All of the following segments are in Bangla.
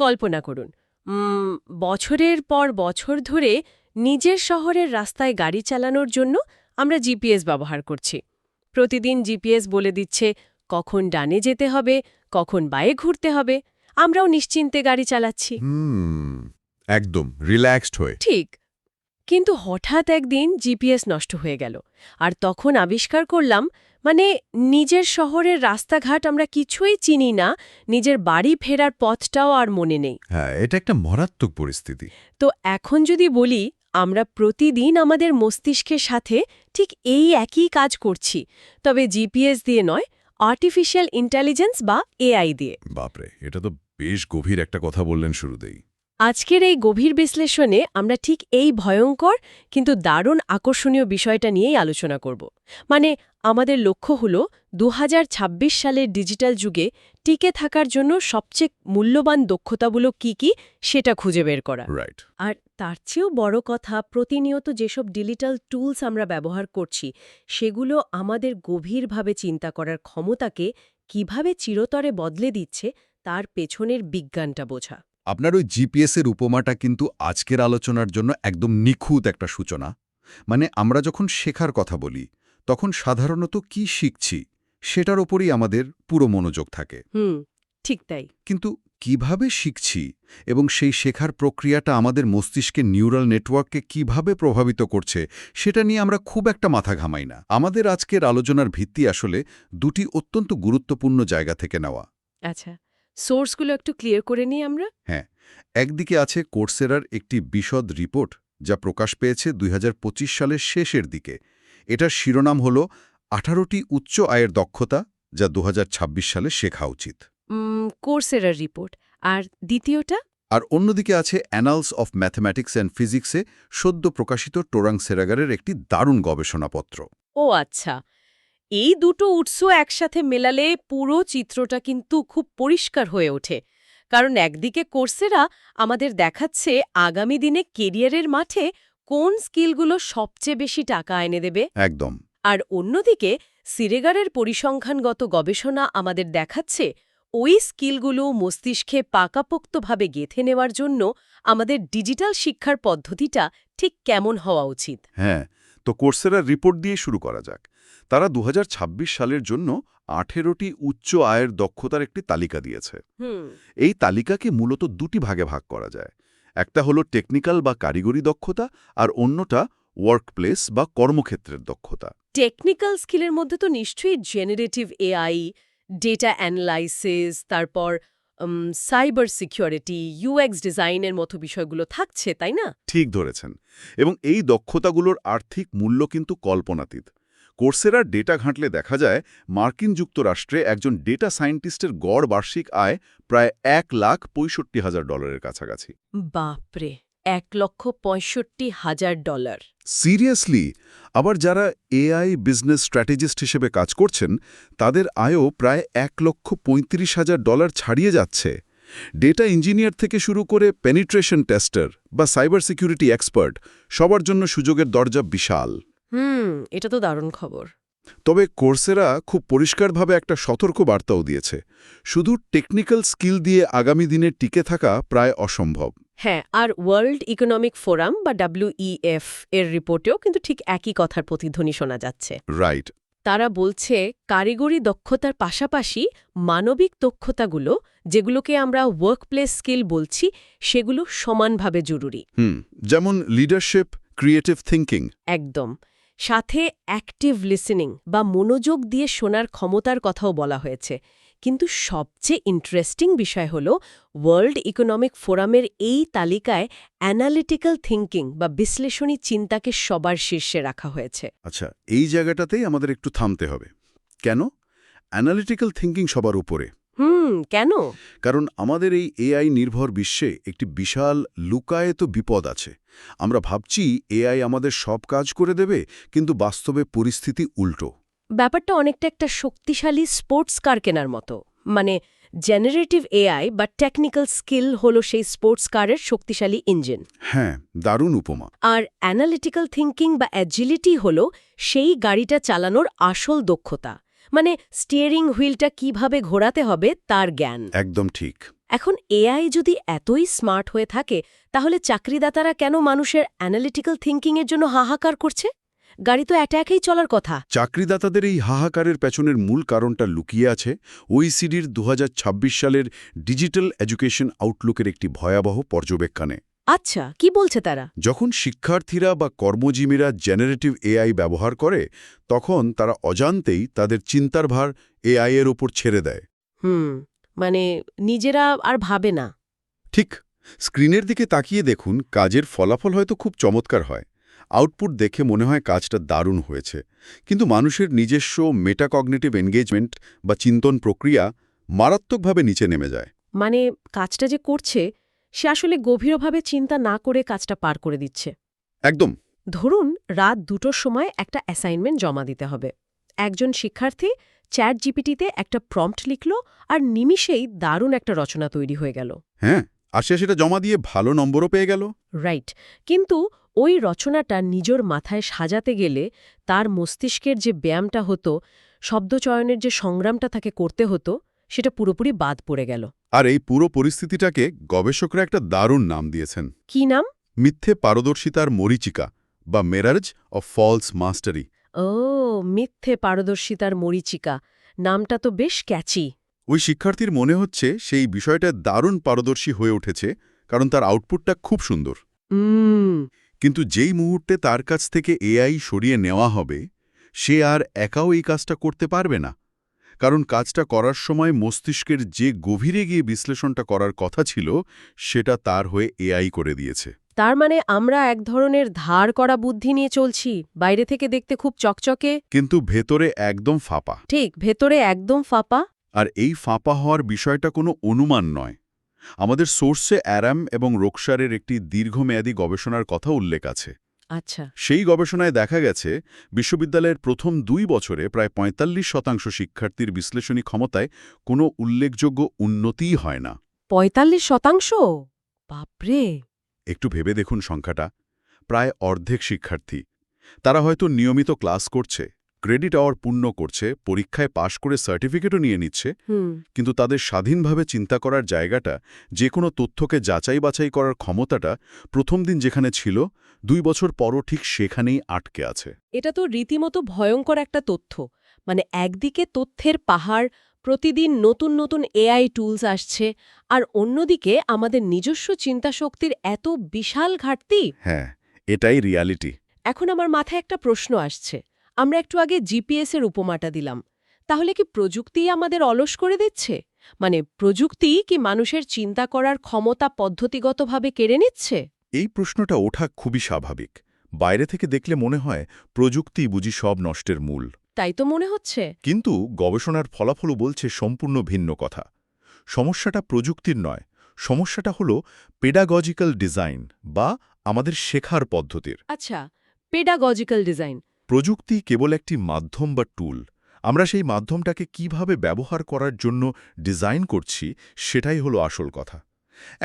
কল্পনা করুন বছরের পর বছর ধরে নিজের শহরের রাস্তায় গাড়ি চালানোর জন্য আমরা জিপিএস ব্যবহার করছি। প্রতিদিন জিপিএস বলে দিচ্ছে কখন ডানে যেতে হবে, কখন বাঁয়ে ঘুরতে হবে। আমরাও নিশ্চিন্তে গাড়ি চালাচ্ছি। একদম রিল্যাক্সড হয়ে। ঠিক। কিন্তু হঠাৎ একদিন জিপিএস নষ্ট হয়ে গেল, আর তখন আবিষ্কার করলাম নিজের শহরের রাস্তাঘাট আমরা কিছুই চিনি না, নিজের বাড়ি ফেরার পথটাও আর মনে নেই। হ্যাঁ, এটা একটা মারাত্মক পরিস্থিতি। তো এখন যদি বলি আমরা প্রতিদিন আমাদের মস্তিষ্কের সাথে ঠিক এই একই কাজ করছি, তবে জিপিএস দিয়ে নয়, আর্টিফিশিয়াল ইন্টেলিজেন্স বা এআই দিয়ে। বাপরে, এটা তো বেশ গভীর একটা কথা বললেন শুরুতেই। আজকের এই গভীর বিশ্লেষণে আমরা ঠিক এই ভয়ঙ্কর কিন্তু দারুণ আকর্ষণীয় বিষয়টা নিয়েই আলোচনা করব। আমাদের লক্ষ্য হল 2026 সালের ডিজিটাল যুগে টিকে থাকার জন্য সবচেয়ে মূল্যবান দক্ষতাগুলো কি সেটা খুঁজে বের করা। রাইট। আর তার চেয়েও বড় কথা, প্রতিনিয়ত যেসব ডিজিটাল টুলস আমরা ব্যবহার করছি সেগুলো আমাদের গভীরভাবে চিন্তা করার ক্ষমতাকে কিভাবে চিরতরে বদলে দিচ্ছে তার পেছনের বিজ্ঞানটা বোঝা। আপনার ওই জিপিএসের উপমাটা কিন্তু আজকের আলোচনার জন্য একদম নিখুঁত একটা সূচনা। আমরা যখন শেখার কথা বলি তখন সাধারণত কি শিখছি সেটার ওপরই আমাদের পুরো মনোযোগ থাকে। ঠিক তাই। কিন্তু কিভাবে শিখছি এবং সেই শেখার প্রক্রিয়াটা আমাদের মস্তিষ্কের নিউরাল নেটওয়ার্ককে কিভাবে প্রভাবিত করছে সেটা নিয়ে আমরা খুব একটা মাথা ঘামাই না। আমাদের আজকের আলোচনার ভিত্তি আসলে দুটি অত্যন্ত গুরুত্বপূর্ণ জায়গা থেকে নেওয়া। আচ্ছা, সোর্সগুলো একটু ক্লিয়ার করে নিই আমরা। হ্যাঁ, একদিকে আছে কোর্সেরার একটি বিশদ রিপোর্ট যা প্রকাশ পেয়েছে 2025 সালের শেষের দিকে। এটার শিরোনাম হল 18টি উচ্চ আয়ের দক্ষতা যা 2026 সালে শেখা উচিত। কোর্সেরার রিপোর্ট। আর দ্বিতীয়টা? আর অন্যদিকে আছে অ্যানালস অফ ম্যাথমেটিক্স অ্যান্ড ফিজিক্সে সদ্য প্রকাশিত টোরাং সেরাগারের একটি দারুণ গবেষণাপত্র। ও আচ্ছা, এই দুটো উৎস একসাথে মেলালে পুরো চিত্রটা কিন্তু খুব পরিষ্কার হয়ে ওঠে। কারণ একদিকে কোর্সেরা আমাদের দেখাচ্ছে আগামী দিনে কেরিয়ারের মাঠে কোন স্কিলগুলো সবচেয়ে বেশি টাকা এনে দেবে। একদম। আর অন্যদিকে সিরেগারের পরিসংখ্যানগত গবেষণা আমাদের দেখাচ্ছে ওই স্কিলগুলো মস্তিষ্কে পাকাপোক্তভাবে গেঁথে নেওয়ার জন্য আমাদের ডিজিটাল শিক্ষার পদ্ধতিটা ঠিক কেমন হওয়া উচিত। হ্যাঁ, তো কোর্সেরার রিপোর্ট দিয়ে শুরু করা যাক। তারা 2026 সালের জন্য 18টি উচ্চ আয়ের দক্ষতার একটি তালিকা দিয়েছে। এই তালিকাকে মূলত দুটি ভাগে ভাগ করা যায়। একটা হলো টেকনিক্যাল বা কারিগরি দক্ষতা, আর অন্যটা ওয়ার্কপ্লেস বা কর্মক্ষেত্রের দক্ষতা। টেকনিক্যাল স্কিলের মধ্যে তো নিশ্চয়ই জেনারেটিভ এআই, ডেটা অ্যানালাইসিস, তারপর সাইবার সিকিউরিটি, ইউএক্স ডিজাইনের মতো বিষয়গুলো থাকছে, তাই না? ঠিক ধরেছেন। এবং এই দক্ষতাগুলোর আর্থিক মূল্য কিন্তু কল্পনাতীত। কোর্সেরার ডেটা ঘাঁটলে দেখা যায় মার্কিন যুক্তরাষ্ট্রে একজন ডেটা সায়েন্টিস্টের গড় বার্ষিক আয় প্রায় $1,65,000 কাছাকাছি। বাপরে, $1,65,000! সিরিয়াসলি! আবার যারা এআই বিজনেস স্ট্র্যাটেজিস্ট হিসেবে কাজ করছেন তাদের আয়ও প্রায় $1,35,000 ছাড়িয়ে যাচ্ছে। ডেটা ইঞ্জিনিয়ার থেকে শুরু করে পেনিট্রেশন টেস্টার বা সাইবার সিকিউরিটি এক্সপার্ট, সবার জন্য সুযোগের দরজা বিশাল। এটা তো দারুণ খবর। তবে কোর্সেরা খুব পরিষ্কারভাবে একটা সতর্ক বার্তাও দিয়েছে। শুধু টেকনিক্যাল স্কিল দিয়ে আগামী দিনে টিকে থাকা প্রায় অসম্ভব। হ্যাঁ, আর ওয়ার্ল্ড ইকোনমিক ফোরাম বা WEF এর রিপোর্টেও কিন্তু ঠিক একই কথার প্রতিধ্বনি শোনা যাচ্ছে। রাইট। তারা বলছে কারিগরি দক্ষতার পাশাপাশি মানবিক দক্ষতাগুলো, যেগুলোকে আমরা ওয়ার্কপ্লেস স্কিল বলছি, সেগুলো সমানভাবে জরুরি। যেমন লিডারশিপ, ক্রিয়েটিভ থিঙ্কিং। একদম। সাথে অ্যাক্টিভ লিসেনিং বা মনোযোগ দিয়ে শোনার ক্ষমতার কথাও বলা হয়েছে। কিন্তু সবচেয়ে ইন্টারেস্টিং বিষয় হল ওয়ার্ল্ড ইকোনমিক ফোরামের এই তালিকায় অ্যানালিটিক্যাল থিঙ্কিং বা বিশ্লেষণী চিন্তাকে সবার শীর্ষে রাখা হয়েছে। আচ্ছা, এই জায়গাটাতেই আমাদের একটু থামতে হবে। কেন অ্যানালিটিক্যাল থিঙ্কিং সবার উপরে? কেন? কারণ আমাদের এই এআই নির্ভর বিশ্বে একটি বিশাল লুকায়িত বিপদ আছে। আমরা ভাবছি এআই আমাদের সব কাজ করে দেবে, কিন্তু বাস্তবে পরিস্থিতি উল্টো। ব্যাপারটা অনেকটা একটা শক্তিশালী স্পোর্টস কার কেনার মতো। জেনারেটিভ এআই বা টেকনিক্যাল স্কিল হলো সেই স্পোর্টস কারের শক্তিশালী ইঞ্জিন। হ্যাঁ, দারুণ উপমা। আর অ্যানালিটিক্যাল থিঙ্কিং বা অ্যাজিলিটি হলো সেই গাড়িটা চালানোর আসল দক্ষতা। মানে স্টিয়ারিং হুইলটা কিভাবে ঘোরাতে হবে তার জ্ঞান। একদম ঠিক। এখন এআই যদি এতই স্মার্ট হয়ে থাকে তাহলে চাকরিদাতারা কেন মানুষের অ্যানালিটিক্যাল থিঙ্কিংয়ের জন্য হাহাকার করছে? গাড়ি তো একেই চলার কথা। চাকরিদাতাদের এই হাহাকারের পেছনের মূল কারণটা লুকিয়ে আছে ওইসিডির 2026 সালের ডিজিটাল এডুকেশন আউটলুকের একটি ভয়াবহ পর্যবেক্ষণে। আচ্ছা, কি বলছে তারা? যখন শিক্ষার্থীরা বা কর্মজীবীরা জেনারেটিভ এআই ব্যবহার করে তখন তারা অজান্তেই তাদের চিন্তার ভার এআই এর ওপর ছেড়ে দেয়। মানে নিজেরা আর ভাবে না। ঠিক, স্ক্রিনের দিকে তাকিয়ে দেখুন, কাজের ফলাফল হয়তো খুব চমৎকার হয়, আউটপুট দেখে মনে হয় কাজটা দারুণ হয়েছে, কিন্তু মানুষের নিজস্ব মেটাকগনিটিভ এনগেজমেন্ট বা চিন্তন প্রক্রিয়া মারাত্মকভাবে নিচে নেমে যায়। মানে কাজটা যে করছে সে আসলে গভীরভাবে চিন্তা না করে কাজটা পার করে দিচ্ছে। একদম। ধরুন রাত 2টোর সময় একটা অ্যাসাইনমেন্ট জমা দিতে হবে। একজন শিক্ষার্থী চ্যাট জিপিটিতে একটা প্রম্পট লিখল আর নিমিষেই দারুণ একটা রচনা তৈরি হয়ে গেল। হ্যাঁ, আর সে সেটা জমা দিয়ে ভালো নম্বরও পেয়ে গেল। রাইট, কিন্তু ওই রচনাটা নিজের মাথায় সাজাতে গেলে তার মস্তিষ্কের যে ব্যায়ামটা হতো, শব্দচয়নের যে সংগ্রামটা তাকে করতে হতো, সেটা পুরোপুরি বাদ পড়ে গেল। আর এই পুরো পরিস্থিতিটাকে গবেষকরা একটা দারুণ নাম দিয়েছেন। কি নাম? মিথ্যে পারদর্শিতার মরীচিকা বা মেরাজ অফ ফলস মাস্টারি। ও, মিথ্যে পারদর্শিতার মরীচিকা, নামটা তো বেশ ক্যাচি। ওই শিক্ষার্থীর মনে হচ্ছে সেই বিষয়টা দারুণ পারদর্শী হয়ে উঠেছে কারণ তার আউটপুটটা খুব সুন্দর। কিন্তু যেই মুহূর্তে তার কাছ থেকে এআই সরিয়ে নেওয়া হবে সে আর একাও এই কাজটা করতে পারবে না, কারণ কাজটা করার সময় মস্তিষ্কের যে গভীরে গিয়ে বিশ্লেষণটা করার কথা ছিল সেটা তার হয়ে এআই করে দিয়েছে। তার মানে আমরা এক ধরনের ধার করা বুদ্ধি নিয়ে চলছি, বাইরে থেকে দেখতে খুব চকচকে, কিন্তু ভেতরে একদম ফাঁপা। ঠিক ভেতরে একদম ফাঁপা। আর এই ফাঁপা হওয়ার বিষয়টা কোনো অনুমান নয়। আমাদের সোর্সে অ্যারাম এবং রোকসারের একটি দীর্ঘমেয়াদী গবেষণার কথা উল্লেখ আছে। আচ্ছা। সেই গবেষণায় দেখা গেছে বিশ্ববিদ্যালয়ের প্রথম 2 বছরে প্রায় ৪৫% শিক্ষার্থীর বিশ্লেষণী ক্ষমতায় কোনো উল্লেখযোগ্য উন্নতিই হয় না। ৪৫%? বাপরে! একটু ভেবে দেখুন সংখ্যাটা, প্রায় অর্ধেক শিক্ষার্থী। তারা হয়তো নিয়মিত ক্লাস করছে, ক্রেডিট আওয়ার পূর্ণ করছে, পরীক্ষায় পাশ করে সার্টিফিকেটও নিয়ে নিচ্ছে, কিন্তু তাদের স্বাধীনভাবে চিন্তা করার জায়গাটা, যে কোনো তথ্যকে যাচাই বাছাই করার ক্ষমতাটা প্রথম দিন যেখানে ছিল 2 বছর পরও ঠিক সেখানেই আটকে আছে। এটা তো রীতিমতো ভয়ঙ্কর একটা তথ্য। মানে একদিকে তথ্যের পাহাড়, প্রতিদিন নতুন নতুন এআই টুলস আসছে, আর অন্যদিকে আমাদের নিজস্ব চিন্তাশক্তির এত বিশাল ঘাটতি। হ্যাঁ, এটাই রিয়ালিটি। এখন আমার মাথায় একটা প্রশ্ন আসছে। আমরা একটু আগে জিপিএস-এর উপমাটা দিলাম। তাহলে কি প্রযুক্তিই আমাদের অলস করে দিচ্ছে? মানে প্রযুক্তি কি মানুষের চিন্তা করার ক্ষমতা পদ্ধতিগতভাবে কেড়ে নিচ্ছে? এই প্রশ্নটা ওঠা খুবই স্বাভাবিক। বাইরে থেকে দেখলে মনে হয় প্রযুক্তি বুঝি সব নষ্টের মূল। তাই তো মনে হচ্ছে। কিন্তু গবেষণার ফলাফলও বলছে সম্পূর্ণ ভিন্ন কথা। সমস্যাটা প্রযুক্তির নয়, সমস্যাটা হলো পেডাগজিক্যাল ডিজাইন বা আমাদের শেখার পদ্ধতির। আচ্ছা, পেডাগজিক্যাল ডিজাইন। প্রযুক্তি কেবল একটি মাধ্যম বা টুল। আমরা সেই মাধ্যমটাকে কিভাবে ব্যবহার করার জন্য ডিজাইন করছি সেটাই হলো আসল কথা।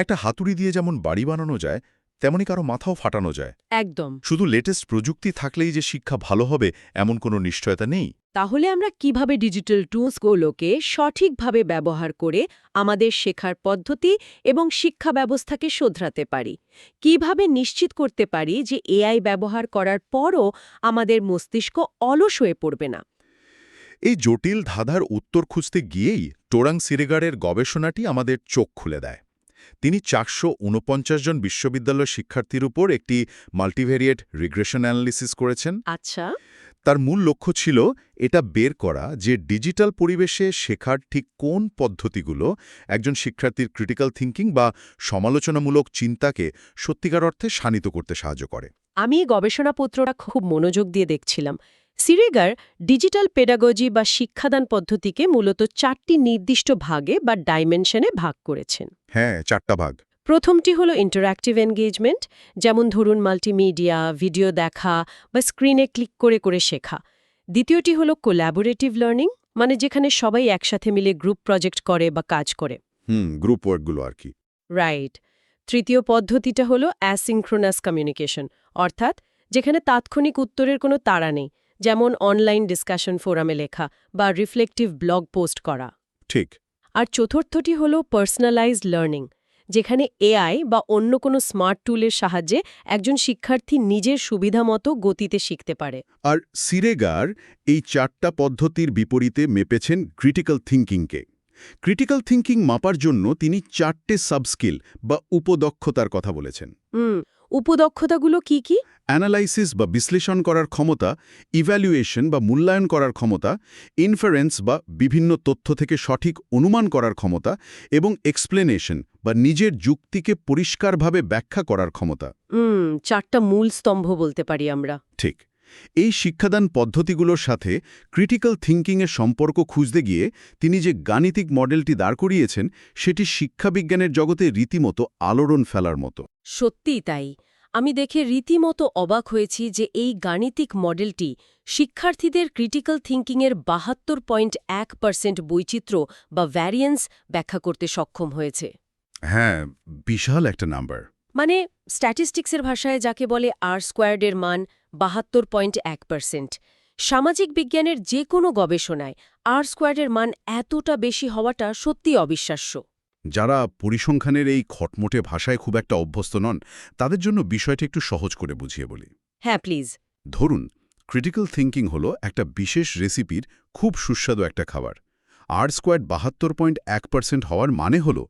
একটা হাতুড়ি দিয়ে যেমন বাড়ি বানানো যায় তেমনি কারো মাথাও ফাটানো যায়। একদম। শুধু লেটেস্ট প্রযুক্তি থাকলেই যে শিক্ষা ভালো হবে এমন কোনো নিশ্চয়তা নেই। তাহলে আমরা কিভাবে ডিজিটাল টুলসগুলোকে সঠিকভাবে ব্যবহার করে আমাদের শেখার পদ্ধতি এবং শিক্ষা ব্যবস্থাকে শোধরাতে পারি? কিভাবে নিশ্চিত করতে পারি যে এআই ব্যবহার করার পরও আমাদের মস্তিষ্ক অলস হয়ে পড়বে না? এই জটিল ধাঁধার উত্তর খুঁজতে গিয়েই টোরাং সিরেগারের গবেষণাটি আমাদের চোখ খুলে দেয়। তিনি ৪৪৯ জন বিশ্ববিদ্যালয় শিক্ষার্থীর উপর একটি মাল্টিভেরিয়েট রিগ্রেশন অ্যানালিসিস করেছেন। আচ্ছা। তার মূল লক্ষ্য ছিল এটা বের করা যে ডিজিটাল পরিবেশে শেখার ঠিক কোন পদ্ধতিগুলো একজন শিক্ষার্থীর ক্রিটিক্যাল থিঙ্কিং বা সমালোচনামূলক চিন্তাকে সত্যিকার অর্থে শানিত করতে সাহায্য করে। আমি এই গবেষণাপত্রটা খুব মনোযোগ দিয়ে দেখছিলাম। সিরেগার ডিজিটাল পেডাগজি বা শিক্ষাদান পদ্ধতিকে মূলত 4টি নির্দিষ্ট ভাগে বা ডাইমেনশনে ভাগ করেছেন। হ্যাঁ, 4টা ভাগ। প্রথমটি হলো ইন্টারঅ্যাক্টিভ এনগেজমেন্ট, যেমন ধরুন মাল্টিমিডিয়া, ভিডিও দেখা বা স্ক্রিনে ক্লিক করে করে শেখা। দ্বিতীয়টি হলো কোল্যাবোরেটিভ লার্নিং, মানে যেখানে সবাই একসাথে মিলে গ্রুপ প্রজেক্ট করে বা কাজ করে। গ্রুপ ওয়ার্কগুলো আর কি। রাইট। তৃতীয় পদ্ধতিটা হলো অ্যাসিনক্রোনাস কমিউনিকেশন, অর্থাৎ যেখানে তাৎক্ষণিক উত্তরের কোনো তাড়া নেই, যেমন অনলাইন ডিসকাশন ফোরামে লেখা বা রিফ্লেক্টিভ ব্লগ পোস্ট করা। ঠিক। আর চতুর্থটি হল পার্সোনালাইজড লার্নিং, যেখানে এআই বা অন্য কোনো স্মার্ট টুলের সাহায্যে একজন শিক্ষার্থী নিজের সুবিধামতো গতিতে শিখতে পারে। আর সিরেগার এই 4টা পদ্ধতির বিপরীতে মেপেছেন ক্রিটিক্যাল থিঙ্কিংকে। ক্রিটিক্যাল থিঙ্কিং মাপার জন্য তিনি 4টে সাবস্কিল বা উপদক্ষতার কথা বলেছেন। উপদক্ষতাগুলো কি কি? অ্যানালাইসিস বা বিশ্লেষণ করার ক্ষমতা, ইভ্যালুয়েশন বা মূল্যায়ন করার ক্ষমতা, ইনফারেন্স বা বিভিন্ন তথ্য থেকে সঠিক অনুমান করার ক্ষমতা এবং এক্সপ্লেনেশন বা নিজের যুক্তিকে পরিষ্কারভাবে ব্যাখ্যা করার ক্ষমতা। 4টা মূল স্তম্ভ বলতে পারি আমরা। ঠিক। এই শিক্ষাদান পদ্ধতিগুলোর সাথে ক্রিটিক্যাল থিঙ্কিংয়ের সম্পর্ক খুঁজতে গিয়ে তিনি যে গাণিতিক মডেলটি দাঁড় করিয়েছেন সেটি শিক্ষাবিজ্ঞানের জগতে রীতিমতো আলোড়ন ফেলার মতো। সত্যিই তাই। আমি দেখে রীতিমতো অবাক হয়েছি যে এই গাণিতিক মডেলটি শিক্ষার্থীদের ক্রিটিক্যাল থিঙ্কিংয়ের 72.1% বৈচিত্র্য বা ভ্যারিয়েন্স ব্যাখ্যা করতে সক্ষম হয়েছে। হ্যাঁ, বিশাল একটা নাম্বার। মানে স্ট্যাটিস্টিক্সের ভাষায় যাকে বলে R² মান 72.1%। সামাজিক বিজ্ঞানের যে কোনো গবেষণায় R² মান এতটা বেশি হওয়াটা সত্যিই অবিশ্বাস্য। যারা পরিসংখ্যানের এই খটমটে ভাষায় খুব একটা অভ্যস্ত নন তাদের জন্য বিষয়টা একটু সহজ করে বুঝিয়ে বলি। হ্যাঁ, প্লিজ। ধরুন, ক্রিটিক্যাল থিঙ্কিং হলো একটা বিশেষ রেসিপির খুব সুস্বাদু একটা খাবার। R² 72.1% হওয়ার মানে হলো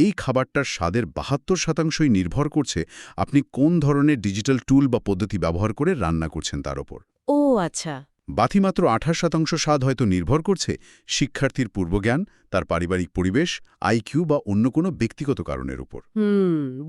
এই খাবারটার স্বাদের 72%ই নির্ভর করছে আপনি কোন ধরনের ডিজিটাল টুল বা পদ্ধতি ব্যবহার করে রান্না করছেন তার ওপর। ও আচ্ছা। বাকি মাত্র 28% স্বাদ হয়তো নির্ভর করছে শিক্ষার্থীর পূর্বজ্ঞান, তার পারিবারিক পরিবেশ, আইকিউ বা অন্য কোনো ব্যক্তিগত কারণের উপর।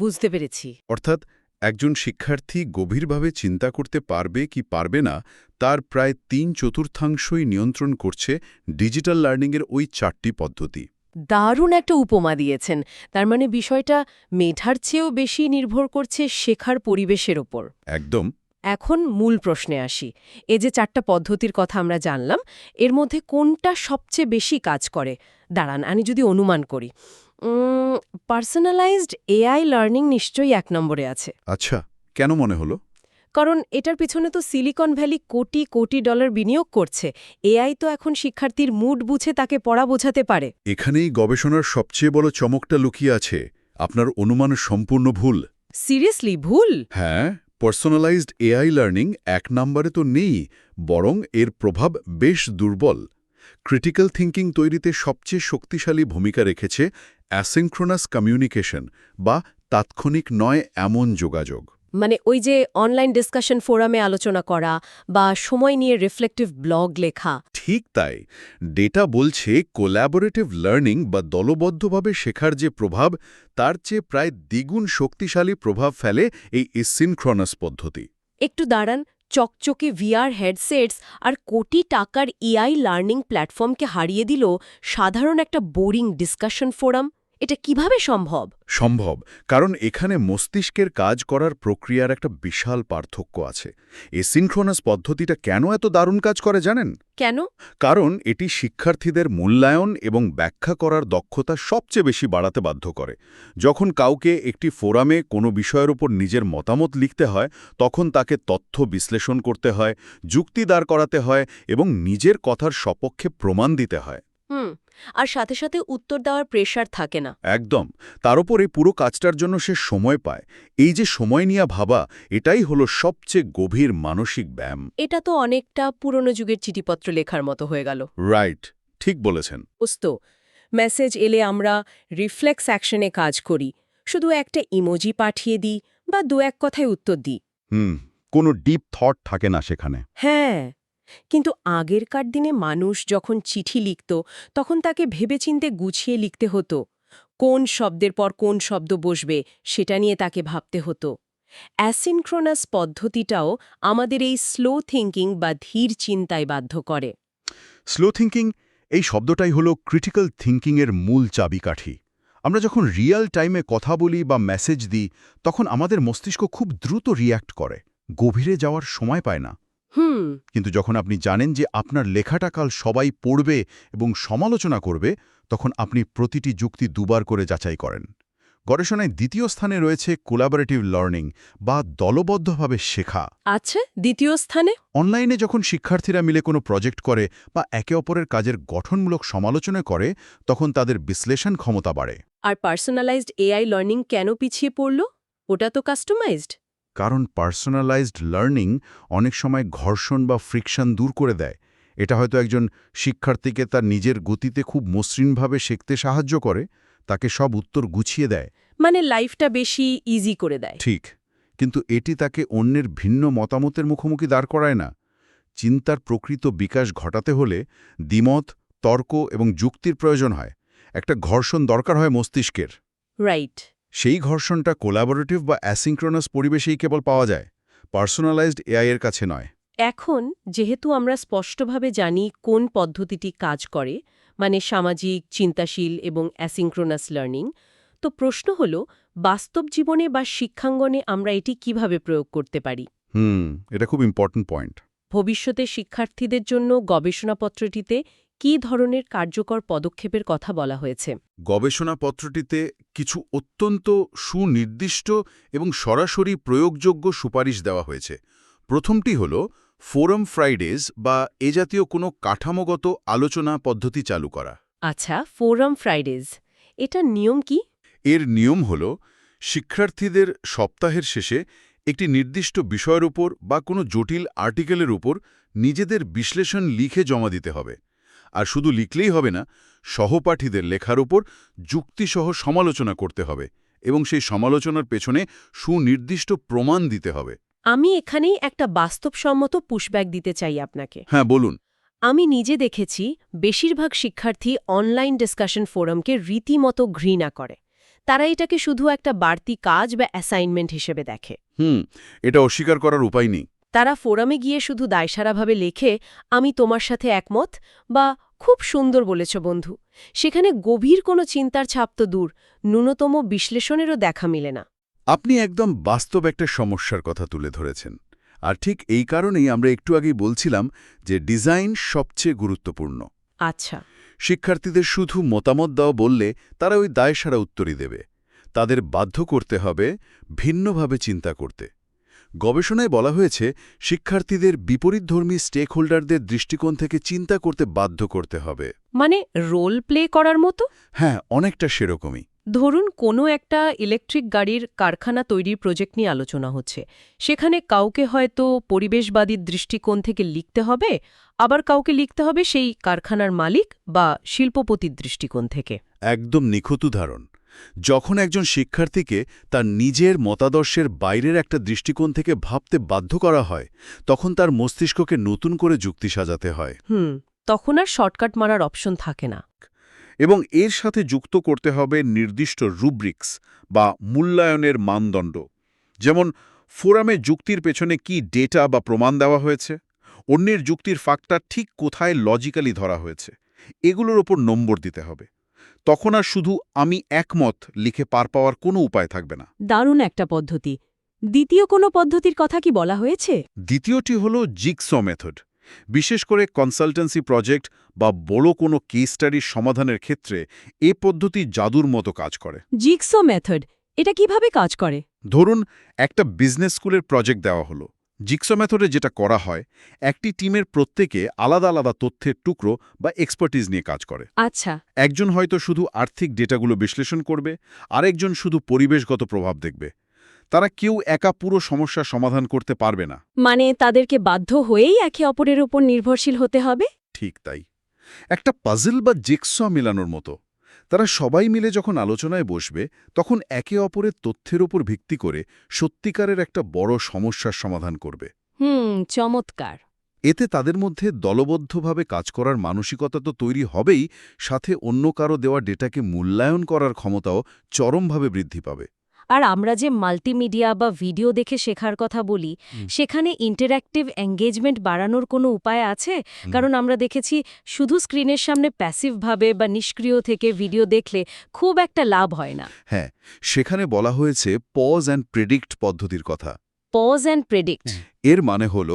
বুঝতে পেরেছি। অর্থাৎ একজন শিক্ষার্থী গভীরভাবে চিন্তা করতে পারবে কি পারবে না তার প্রায় 3/4 নিয়ন্ত্রণ করছে ডিজিটাল লার্নিংয়ের ওই 4টি পদ্ধতি। দারুণ একটা উপমা দিয়েছেন। তার মানে বিষয়টা মেধার চেয়েও বেশি নির্ভর করছে শেখার পরিবেশের ওপর। একদম। এখন মূল প্রশ্নে আসি। এই যে 4টা পদ্ধতির কথা আমরা জানলাম, এর মধ্যে কোনটা সবচেয়ে বেশি কাজ করে? দাঁড়ান, আমি যদি অনুমান করি, পার্সোনালাইজড এআই লার্নিং নিশ্চয়ই 1 নম্বরে আছে। আচ্ছা, কেন মনে হলো? কারণ এটার পিছনে তো silicon valley crore crore dollar বিনিয়োগ করছে। এআই তো এখন শিক্ষার্থীর মুড বুঝে তাকে পড়া বোঝাতে পারে। এখানেই গবেষণার সবচেয়ে বড় চমকটা লুকিয়ে আছে। আপনার অনুমান সম্পূর্ণ ভুল। সিরিয়াসলি ভুল? হ্যাঁ, পার্সোনালাইজড এআই লার্নিং 1 নম্বরে তো নেই, বরং এর প্রভাব বেশ দুর্বল। ক্রিটিক্যাল থিঙ্কিং তৈরিতে সবচেয়ে শক্তিশালী ভূমিকা রেখেছে অ্যাসিনক্রোনাস কমিউনিকেশন বা তাৎক্ষণিক নয় এমন যোগাযোগ। মানে ওই যে অনলাইন ডিসকাশন ফোরামে আলোচনা করা বা সময় নিয়ে রিফ্লেক্টিভ ব্লগ লেখা। ঠিক তাই। ডেটা বলছে কোল্যাবোরেটিভ লার্নিং বা দলবদ্ধভাবে শেখার যে প্রভাব তার চেয়ে প্রায় দ্বিগুণ শক্তিশালী প্রভাব ফেলে এই অ্যাসিনক্রোনাস পদ্ধতি। একটু দাঁড়ান, চকচকে ভিআর হেডসেটস আর কোটি টাকার এআই লার্নিং প্ল্যাটফর্মকে হারিয়ে দিল সাধারণ একটা বোরিং ডিসকাশন ফোরাম। এটা কিভাবে সম্ভব? সম্ভব, কারণ এখানে মস্তিষ্কের কাজ করার প্রক্রিয়ার একটা বিশাল পার্থক্য আছে। অ্যাসিনক্রোনাস পদ্ধতিটা কেন এত দারুণ কাজ করে জানেন? কেন? কারণ এটি শিক্ষার্থীদের মূল্যায়ন এবং ব্যাখ্যা করার দক্ষতা সবচেয়ে বেশি বাড়াতে বাধ্য করে। যখন কাউকে একটি ফোরামে কোনো বিষয়ের উপর নিজের মতামত লিখতে হয়, তখন তাকে তথ্য বিশ্লেষণ করতে হয়, যুক্তি দাঁড় করাতে হয় এবং নিজের কথার সপক্ষে প্রমাণ দিতে হয়। আর সাথে সাথে উত্তর দেওয়ার প্রেশার থাকে না। একদম। তার উপর এই পুরো কাজটার জন্য সে সময় পায়। এই যে সময় নিয়ে ভাবা, এটাই হলো সবচেয়ে গভীর মানসিক ব্যায়াম। এটা তো অনেকটা পুরনো যুগের চিঠিপত্র লেখার মতো হয়ে গেল। রাইট, ঠিক বলেছেন। বুঝতো, মেসেজ এলে আমরা রিফ্লেক্স অ্যাকশনে কাজ করি, শুধু একটা ইমোজি পাঠিয়ে দিই বা 2-1 কথায় উত্তর দিই। কোনো ডিপ থট থাকে না সেখানে। হ্যাঁ, কিন্তু আগেরকার দিনে মানুষ যখন চিঠি লিখত তখন তাকে ভেবেচিন্তে গুছিয়ে লিখতে হতো। কোন শব্দের পর কোন শব্দ বসবে সেটা নিয়ে তাকে ভাবতে হতো। অ্যাসিনক্রোনাস পদ্ধতিটাও আমাদের এই স্লো থিঙ্কিং বা ধীর চিন্তায় বাধ্য করে। স্লো থিঙ্কিং এই শব্দটাই হলো ক্রিটিক্যাল থিঙ্কিংয়ের মূল চাবিকাঠি। আমরা যখন রিয়েল টাইমে কথা বলি বা মেসেজ দিই তখন আমাদের মস্তিষ্ক খুব দ্রুত রিয়্যাক্ট করে, গভীরে যাওয়ার সময় পায় না। কিন্তু যখন আপনি জানেন যে আপনার লেখাটা কাল সবাই পড়বে এবং সমালোচনা করবে, তখন আপনি প্রতিটি যুক্তি দুবার করে যাচাই করেন। গবেষণায় দ্বিতীয় স্থানে রয়েছে কোলাবোরেটিভ লার্নিং বা দলবদ্ধভাবে শেখা। আচ্ছা, দ্বিতীয় স্থানে? অনলাইনে যখন শিক্ষার্থীরা মিলে কোনো প্রজেক্ট করে বা একে অপরের কাজের গঠনমূলক সমালোচনা করে তখন তাদের বিশ্লেষণ ক্ষমতা বাড়ে। আর পার্সোনালাইজড এআই লার্নিং কেন পিছিয়ে পড়ল? ওটা তো কাস্টমাইজড। কারণ পার্সোনালাইজড লার্নিং অনেক সময় ঘর্ষণ বা ফ্রিকশন দূর করে দেয়। এটা হয়তো একজন শিক্ষার্থীকে তার নিজের গতিতে খুব মসৃণভাবে শিখতে সাহায্য করে, তাকে সব উত্তর গুছিয়ে দেয়। মানে লাইফটা বেশি ইজি করে দেয়। ঠিক, কিন্তু এটি তাকে অন্যের ভিন্ন মতামতের মুখোমুখি দাঁড় করায় না। চিন্তার প্রকৃত বিকাশ ঘটাতে হলে দ্বিমত, তর্ক এবং যুক্তির প্রয়োজন হয়। একটা ঘর্ষণ দরকার হয় মস্তিষ্কের। রাইট। সেই ঘর্ষণটা কোলাবোরেটিভ বা অ্যাসিঙ্ক্রোনাস পরিবেশেই কেবল পাওয়া যায়, পার্সোনালাইজড এআই এর কাছে নয়। এখন যেহেতু আমরা স্পষ্টভাবে জানি কোন পদ্ধতিটি কাজ করে, মানে সামাজিক, চিন্তাশীল এবং অ্যাসিঙ্ক্রোনাস লার্নিং, তো প্রশ্ন হলো বাস্তব জীবনে বা শিক্ষাঙ্গনে আমরা এটি কিভাবে প্রয়োগ করতে পারি? এটা খুব ইম্পর্ট্যান্ট পয়েন্ট। ভবিষ্যতে শিক্ষার্থীদের জন্য গবেষণাপত্রটিতে কী ধরনের কার্যকর পদক্ষেপের কথা বলা হয়েছে? গবেষণাপত্রটিতে কিছু অত্যন্ত সুনির্দিষ্ট এবং সরাসরি প্রয়োগযোগ্য সুপারিশ দেওয়া হয়েছে। প্রথমটি হল ফোরাম ফ্রাইডেজ বা এ জাতীয় কোনো কাঠামোগত আলোচনা পদ্ধতি চালু করা। আচ্ছা, ফোরাম ফ্রাইডেজ, এটার নিয়ম কি? এর নিয়ম হল শিক্ষার্থীদের সপ্তাহের শেষে একটি নির্দিষ্ট বিষয়ের উপর বা কোনো জটিল আর্টিকেলের উপর নিজেদের বিশ্লেষণ লিখে জমা দিতে হবে। আর শুধু লিখলেই হবে না, সহপাঠীদের লেখার উপর যুক্তিসহ সমালোচনা করতে হবে এবং সেই সমালোচনার পেছনে সুনির্দিষ্ট প্রমাণ দিতে হবে। আমি এখানেই একটা বাস্তবসম্মত পুশব্যাক দিতে চাই আপনাকে। হ্যাঁ, বলুন। আমি নিজে দেখেছি বেশিরভাগ শিক্ষার্থী অনলাইন ডিসকাশন ফোরামকে রীতিমতো ঘৃণা করে। তারা এটাকে শুধু একটা বাড়তি কাজ বা অ্যাসাইনমেন্ট হিসেবে দেখে। এটা অস্বীকার করার উপায় নেই। তারা ফোরামে গিয়ে শুধু দায়সারাভাবে লেখে, আমি তোমার সাথে একমত, বা খুব সুন্দর বলেছ বন্ধু। সেখানে গভীর কোনো চিন্তার ছাপ তো দূর, ন্যূনতম বিশ্লেষণেরও দেখা মিলে না। আপনি একদম বাস্তব একটা সমস্যার কথা তুলে ধরেছেন। আর ঠিক এই কারণেই আমরা একটু আগেই বলছিলাম যে ডিজাইন সবচেয়ে গুরুত্বপূর্ণ। আচ্ছা। শিক্ষার্থীদের শুধু মতামত দাও বললে তারা ওই দায়সারা উত্তরই দেবে। তাদের বাধ্য করতে হবে ভিন্নভাবে চিন্তা করতে। গবেষণায় বলা হয়েছে শিক্ষার্থীদের বিপরীতধর্মী স্টেক হোল্ডারদের দৃষ্টিকোণ থেকে চিন্তা করতে বাধ্য করতে হবে। মানে রোল প্লে করার মতো? হ্যাঁ, অনেকটা সেরকমই। ধরুন কোনো একটা ইলেকট্রিক গাড়ির কারখানা তৈরির প্রজেক্ট নিয়ে আলোচনা হচ্ছে। সেখানে কাউকে হয়তো পরিবেশবাদীর দৃষ্টিকোণ থেকে লিখতে হবে, আবার কাউকে লিখতে হবে সেই কারখানার মালিক বা শিল্পপতির দৃষ্টিকোণ থেকে। একদম নিখুঁত উদাহরণ। যখন একজন শিক্ষার্থীকে তার নিজের মতাদর্শের বাইরের একটা দৃষ্টিকোণ থেকে ভাবতে বাধ্য করা হয়, তখন তার মস্তিষ্ককে নতুন করে যুক্তি সাজাতে হয়। তখন আর শর্টকাট মারার অপশন থাকে না। এবং এর সাথে যুক্ত করতে হবে নির্দিষ্ট রুব্রিক্স বা মূল্যায়নের মানদণ্ড। যেমন ফোরামে যুক্তির পেছনে কি ডেটা বা প্রমাণ দেওয়া হয়েছে, অন্যের যুক্তির ফাঁকটা ঠিক কোথায় লজিক্যালি ধরা হয়েছে, এগুলোর ওপর নম্বর দিতে হবে। তখন আর শুধু আমি একমত লিখে পার পাওয়ার কোনো উপায় থাকবে না। দারুণ একটা পদ্ধতি। দ্বিতীয় কোনো পদ্ধতির কথা কি বলা হয়েছে? দ্বিতীয়টি হল জিগসো মেথড। বিশেষ করে কনসালটেন্সি প্রজেক্ট বা বড় কোনো কেস স্টাডির সমাধানের ক্ষেত্রে এ পদ্ধতি জাদুর মতো কাজ করে। জিগসো মেথড, এটা কিভাবে কাজ করে? ধরুন একটা বিজনেস স্কুলের প্রজেক্ট দেওয়া হলো। জিগসো মেথডে যেটা করা হয়, একটি টিমের প্রত্যেকে আলাদা আলাদা তথ্যের টুকরো বা এক্সপার্টিজ নিয়ে কাজ করে। আচ্ছা। একজন হয়তো শুধু আর্থিক ডেটাগুলো বিশ্লেষণ করবে, আরেকজন শুধু পরিবেশগত প্রভাব দেখবে। তারা কেউ একা পুরো সমস্যার সমাধান করতে পারবে না। মানে তাদেরকে বাধ্য হয়েই একে অপরের উপর নির্ভরশীল হতে হবে? ঠিক তাই। একটা পাজল বা জিগসো মেলানোর মতো। তারা সবাই মিলে যখন আলোচনায় বসবে, তখন একে অপরের তথ্যের উপর ভিত্তি করে সত্যিকারের একটা বড় সমস্যার সমাধান করবে। চমৎকার। এতে তাদের মধ্যে দলবদ্ধভাবে কাজ করার মানসিকতা তো তৈরি হবেই, সাথে অন্য কারো দেওয়া ডেটাকে মূল্যায়ন করার ক্ষমতাও চরমভাবে বৃদ্ধি পাবে। আর আমরা যে মাল্টিমিডিয়া বা ভিডিও দেখে শেখার কথা বলি, সেখানে ইন্টারঅ্যাক্টিভ এঙ্গেজমেন্ট বাড়ানোর কোনো উপায় আছে? কারণ আমরা দেখেছি শুধু স্ক্রিনের সামনে প্যাসিভভাবে বা নিষ্ক্রিয় থেকে ভিডিও দেখলে খুব একটা লাভ হয় না। হ্যাঁ, সেখানে বলা হয়েছে পজ অ্যান্ড প্রেডিক্ট পদ্ধতির কথা। পজ অ্যান্ড প্রেডিক্ট এর মানে হল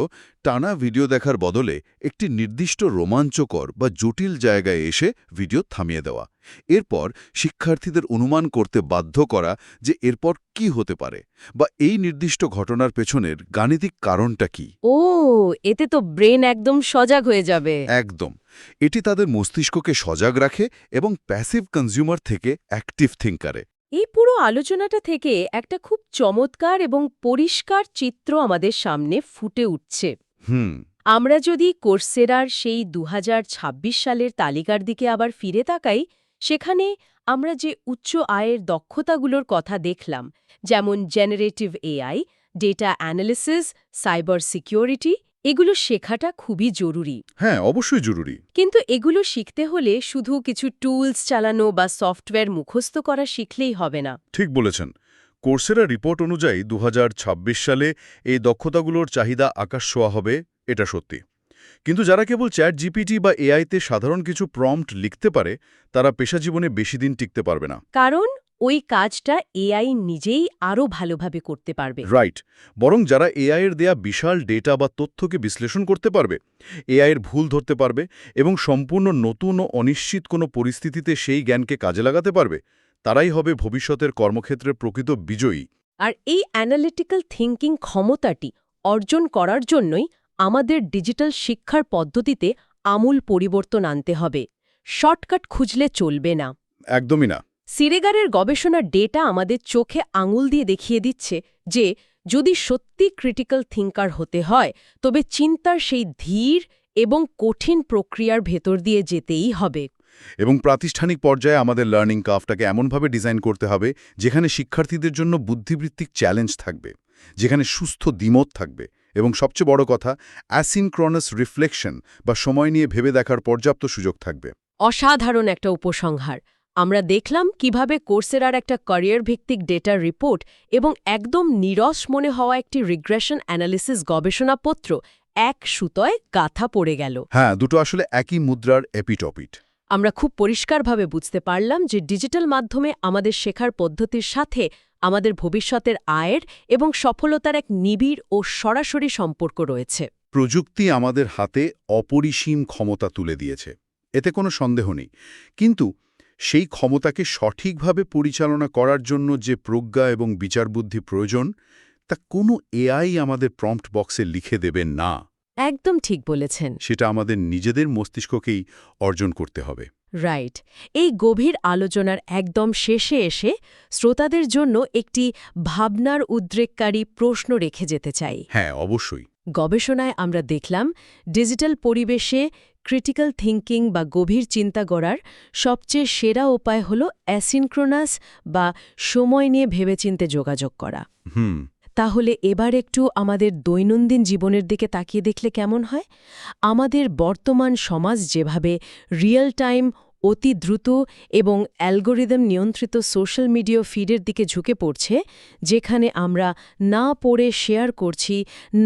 টানা ভিডিও দেখার বদলে একটি নির্দিষ্ট রোমাঞ্চকর বা জটিল জায়গায় এসে ভিডিও থামিয়ে দেওয়া এরপর শিক্ষার্থীদের অনুমান করতে বাধ্য করা যে এরপর কি হতে পারে বা এই নির্দিষ্ট ঘটনার পেছনের গাণিতিক কারণটা কি। ও, এতে তো ব্রেন একদম সজাগ হয়ে যাবে। একদম। এটি তাদের মস্তিষ্ককে সজাগ রাখে এবং প্যাসিভ কনজিউমার থেকে অ্যাক্টিভ থিঙ্কারে। এই পুরো আলোচনাটা থেকে একটা খুব চমৎকার এবং পরিষ্কার চিত্র আমাদের সামনে ফুটে উঠছে। হুম। আমরা যদি কোর্সেরার সেই ২০২৬ সালের তালিকার দিকে আবার ফিরে তাকাই, সেখানে আমরা যে উচ্চ আয়ের দক্ষতাগুলোর কথা দেখলাম, যেমন generative AI, data analysis, cyber security, এগুলো শেখাটা খুবই জরুরি। হ্যাঁ, অবশ্যই জরুরি। কিন্তু এগুলো শিখতে হলে শুধু কিছু টুলস চালানো বা সফটওয়্যার মুখস্থ করা শিখলেই হবে না। ঠিক বলেছেন। কোর্সেরা রিপোর্ট অনুযায়ী ২০২৬ সালে এই দক্ষতাগুলোর চাহিদা আকাশ ছোঁয়া হবে, এটা সত্যি। কিন্তু যারা কেবল চ্যাট জিপিটি বা এআইতে সাধারণ কিছু প্রম্পট লিখতে পারে, তারা পেশাজীবনে বেশি দিন টিকতে পারবে না। কারণ ওই কাজটা এআই নিজেই আরও ভালোভাবে করতে পারবে। রাইট। বরং যারা এআইয়ের দেয়া বিশাল ডেটা বা তথ্যকে বিশ্লেষণ করতে পারবে, এআইয়ের ভুল ধরতে পারবে এবং সম্পূর্ণ নতুন ও অনিশ্চিত কোনো পরিস্থিতিতে সেই জ্ঞানকে কাজে লাগাতে পারবে, তারাই হবে ভবিষ্যতের কর্মক্ষেত্রের প্রকৃত বিজয়ী। আর এই অ্যানালিটিক্যাল থিঙ্কিং ক্ষমতাটি অর্জন করার জন্যই আমাদের ডিজিটাল শিক্ষার পদ্ধতিতে আমূল পরিবর্তন আনতে হবে। শর্টকাট খুঁজলে চলবে না। একদমই না। সিরেগারের গবেষণার ডেটা আমাদের চোখে আঙুল দিয়ে দেখিয়ে দিচ্ছে যে যদি সত্যি ক্রিটিক্যাল থিঙ্কার হতে হয়, তবে চিন্তার সেই ধীর এবং কঠিন প্রক্রিয়ার ভেতর দিয়ে যেতেই হবে। এবং প্রাতিষ্ঠানিক পর্যায়ে আমাদের লার্নিং কার্ভটাকে এমনভাবে ডিজাইন করতে হবে যেখানে শিক্ষার্থীদের জন্য বুদ্ধিবৃত্তিক চ্যালেঞ্জ থাকবে, যেখানে সুস্থ দ্বিমত থাকবে এবং সবচেয়ে বড় কথা অ্যাসিনক্রনাস রিফ্লেকশন বা সময় নিয়ে ভেবে দেখার পর্যাপ্ত সুযোগ থাকবে। অসাধারণ একটা উপসংহার। আমরা দেখলাম কিভাবে কোর্সেরার একটা ক্যারিয়ার ভিত্তিক ডেটা রিপোর্ট এবং একদম নিরস মনে হওয়া একটি রিগ্রেশন অ্যানালিসিস গবেষণাপত্র এক সুতোয় গাঁথা পড়ে গেল। হ্যাঁ, দুটো আসলে একই মুদ্রার এপিটপিট। আমরা খুব পরিষ্কারভাবে বুঝতে পারলাম যে ডিজিটাল মাধ্যমে আমাদের শেখার পদ্ধতির সাথে আমাদের ভবিষ্যতের আয়ের এবং সফলতার এক নিবিড় ও সরাসরি সম্পর্ক রয়েছে। প্রযুক্তি আমাদের হাতে অপরিসীম ক্ষমতা তুলে দিয়েছে, এতে কোনো সন্দেহ নেই। কিন্তু সেই ক্ষমতাকে সঠিকভাবে পরিচালনা করার জন্য যে প্রজ্ঞা এবং বিচারবুদ্ধি প্রয়োজন, তা কোনো এআই আমাদের প্রম্পট বক্সে লিখে দেবে না। একদম ঠিক বলেছেন। সেটা আমাদের নিজেদের মস্তিষ্ককেই অর্জন করতে হবে। রাইট। এই গভীর আলোচনার একদম শেষে এসে শ্রোতাদের জন্য একটি ভাবনার উদ্রেককারী প্রশ্ন রেখে যেতে চাই। হ্যাঁ, অবশ্যই। গবেষণায় আমরা দেখলাম ডিজিটাল পরিবেশে ক্রিটিক্যাল থিঙ্কিং বা গভীর চিন্তা গড়ার সবচেয়ে সেরা উপায় হল অ্যাসিনক্রোনাস বা সময় নিয়ে ভেবেচিন্তে যোগাযোগ করা। তাহলে এবার একটু আমাদের দৈনন্দিন জীবনের দিকে তাকিয়ে দেখলে কেমন হয়? আমাদের বর্তমান সমাজ যেভাবে রিয়েল টাইম, অতি দ্রুত এবং অ্যালগোরিদম নিয়ন্ত্রিত সোশ্যাল মিডিয়া ফিডের দিকে ঝুঁকে পড়ছে, যেখানে আমরা না পড়ে শেয়ার করছি,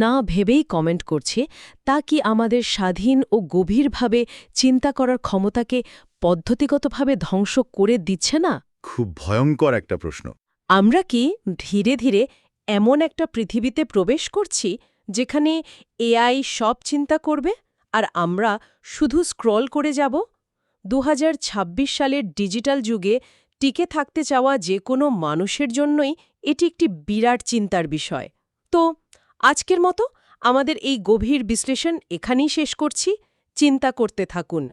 না ভেবেই কমেন্ট করছি, তা কি আমাদের স্বাধীন ও গভীরভাবে চিন্তা করার ক্ষমতাকে পদ্ধতিগতভাবে ধ্বংস করে দিচ্ছে না? খুব ভয়ঙ্কর একটা প্রশ্ন। আমরা কি ধীরে ধীরে এমন একটা পৃথিবীতে প্রবেশ করছি যেখানে এআই সব চিন্তা করবে আর আমরা শুধু স্ক্রল করে যাব? ২০২৬ সালের ডিজিটাল যুগে টিকে থাকতে চাওয়া যে কোনো মানুষের জন্যই এটি একটি বিরাট চিন্তার বিষয়। তো আজকের মতো আমাদের এই গভীর বিশ্লেষণ এখানেই শেষ করছি। চিন্তা করতে থাকুন।